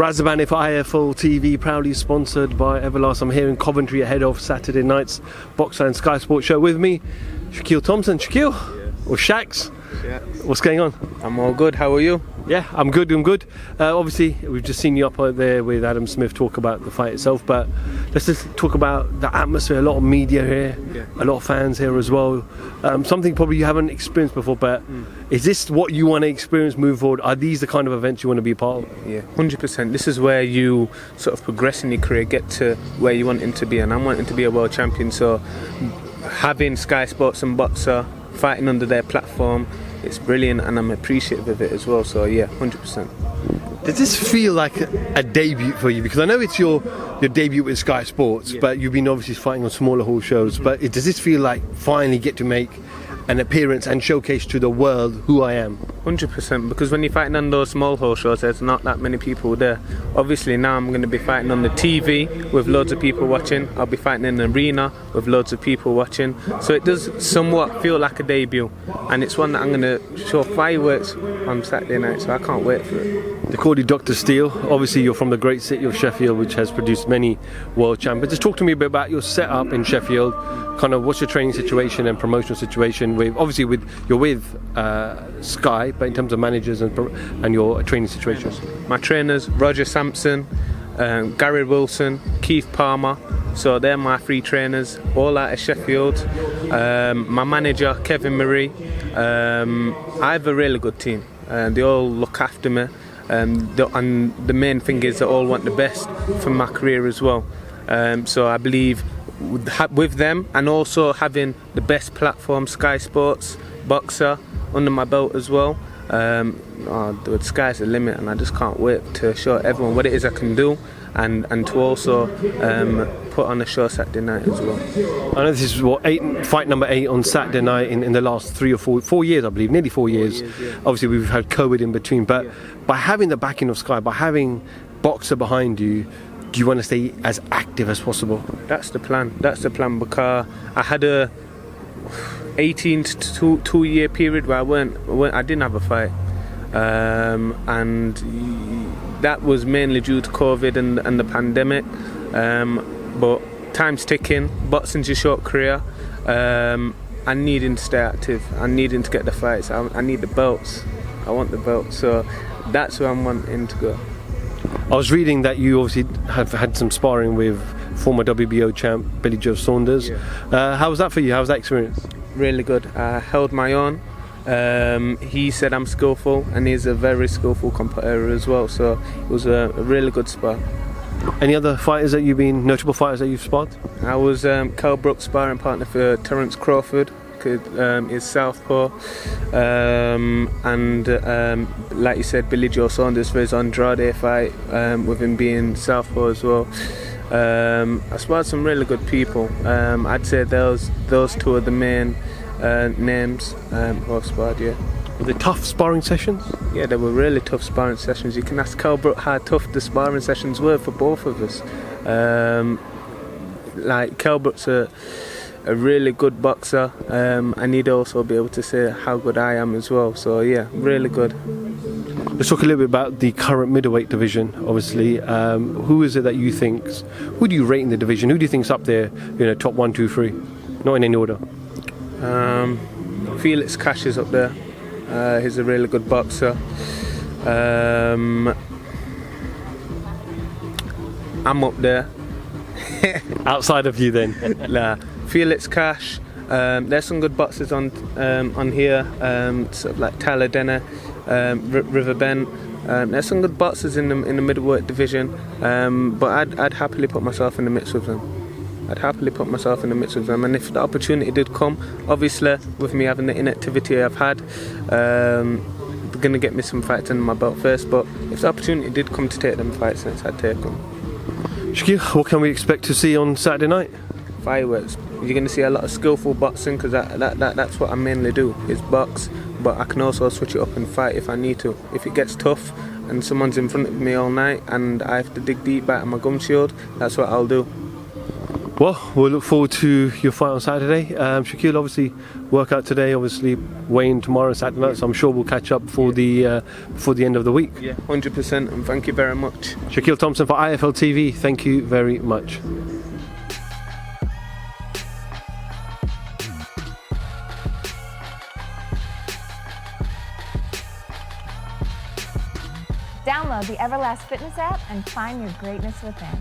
Razaban if IFL TV, proudly sponsored by Everlast. I'm here in Coventry ahead of Saturday night's Boxer and Sky Sports show. With me, Shakiel Thompson. Shakiel? Yes. Or Shaks? Yes. What's going on? I'm all good, how are you? Yeah, I'm good. Obviously, we've just seen you up there with Adam Smith talk about the fight itself, but let's just talk about the atmosphere. A lot of media here, a lot of fans here as well. Something probably you haven't experienced before, but is this what you want to experience moving forward? Are these the kind of events you want to be a part of? Yeah, 100%. This is where you sort of progress in your career, get to where you want him to be, and I'm wanting to be a world champion, so having Sky Sports and Boxer fighting under their platform, it's brilliant, and I'm appreciative of it as well, so yeah, 100%. Does this feel like a debut for you? Because I know it's your debut with Sky Sports, but you've been obviously fighting on smaller hall shows, but does this feel like finally get to make an appearance and showcase to the world who I am? 100%, because when you're fighting on those small hall shows, there's not that many people there. Obviously now I'm going to be fighting on the TV with loads of people watching. I'll be fighting in an arena with loads of people watching. So it does somewhat feel like a debut, and it's one that I'm going to show fireworks on Saturday night, so I can't wait for it. They call you Dr. Steele. Obviously you're from the great city of Sheffield, which has produced many world champions. Just talk to me a bit about your setup in Sheffield. Kind of what's your training situation and promotional situation with, obviously you're with Sky, but in terms of managers and your training situations. My trainers, Roger Sampson, Gary Wilson, Keith Palmer, so they're my 3 trainers, all out of Sheffield. My manager, Kevin Murray. I have a really good team, they all look after me, and the main thing is they all want the best for my career as well. So I believe with them, and also having the best platform, Sky Sports, Boxer, under my belt as well, the sky's the limit, and I just can't wait to show everyone what it is I can do, and to also put on a show Saturday night as well. I know this is fight number 8 on Saturday night in the last 3 or 4 years, I believe, nearly 4 years. Obviously we've had COVID in between, but by having the backing of Sky, by having Boxer behind you, do you want to stay as active as possible? That's the plan, because I had a 18 to 2 year period where I didn't have a fight, and that was mainly due to COVID and the pandemic, but time's ticking, boxing's a short career, I'm needing to stay active, I'm needing to get the fights, I need the belts, I want the belts, so that's where I'm wanting to go. I was reading that you obviously have had some sparring with former WBO champ Billy Joe Saunders. How was that for you? How was that experience? Really good. I held my own. He said I'm skillful, and he's a very skillful competitor as well, so it was a really good spar. Any other fighters that notable fighters that you've sparred? I was Kell Brook sparring partner for Terence Crawford, is southpaw, and like you said, Billy Joe Saunders for his Andrade fight, with him being southpaw as well. I sparred some really good people. I'd say those 2 are the main names who I've sparred. Were they tough sparring sessions? Yeah, they were really tough sparring sessions. You can ask Kell Brook how tough the sparring sessions were for both of us. Like Kell Brook's a really good boxer, and he'd also be able to say how good I am as well, so yeah, really good. Let's talk a little bit about the current middleweight division, obviously. Who is it that you who do you rate in the division? Who do you think's up there, top 1, 2, 3? Not in any order. Felix Cash is up there, he's a really good boxer. I'm up there. Outside of you then? Nah. Felix Cash, there's some good boxers on here, sort of like Tyler Denner, Riverbend. There's some good boxers in the middleweight division, but I'd happily put myself in the mix with them. And if the opportunity did come, obviously with me having the inactivity I've had, they're going to get me some fights under my belt first, but if the opportunity did come to take them fights, I'd take them. Shakiel, what can we expect to see on Saturday night? Fireworks. You're going to see a lot of skillful boxing, because that's what I mainly do, is box, but I can also switch it up and fight if I need to. If it gets tough and someone's in front of me all night and I have to dig deep out of my gum shield, that's what I'll do. Well, we'll look forward to your fight on Saturday. Shakiel, obviously, workout today, obviously, weighing tomorrow, Saturday night, so I'm sure we'll catch up before the end of the week. Yeah, 100%, and thank you very much. Shakiel Thompson for IFL TV, thank you very much. Download the Everlast Fitness app and find your greatness within.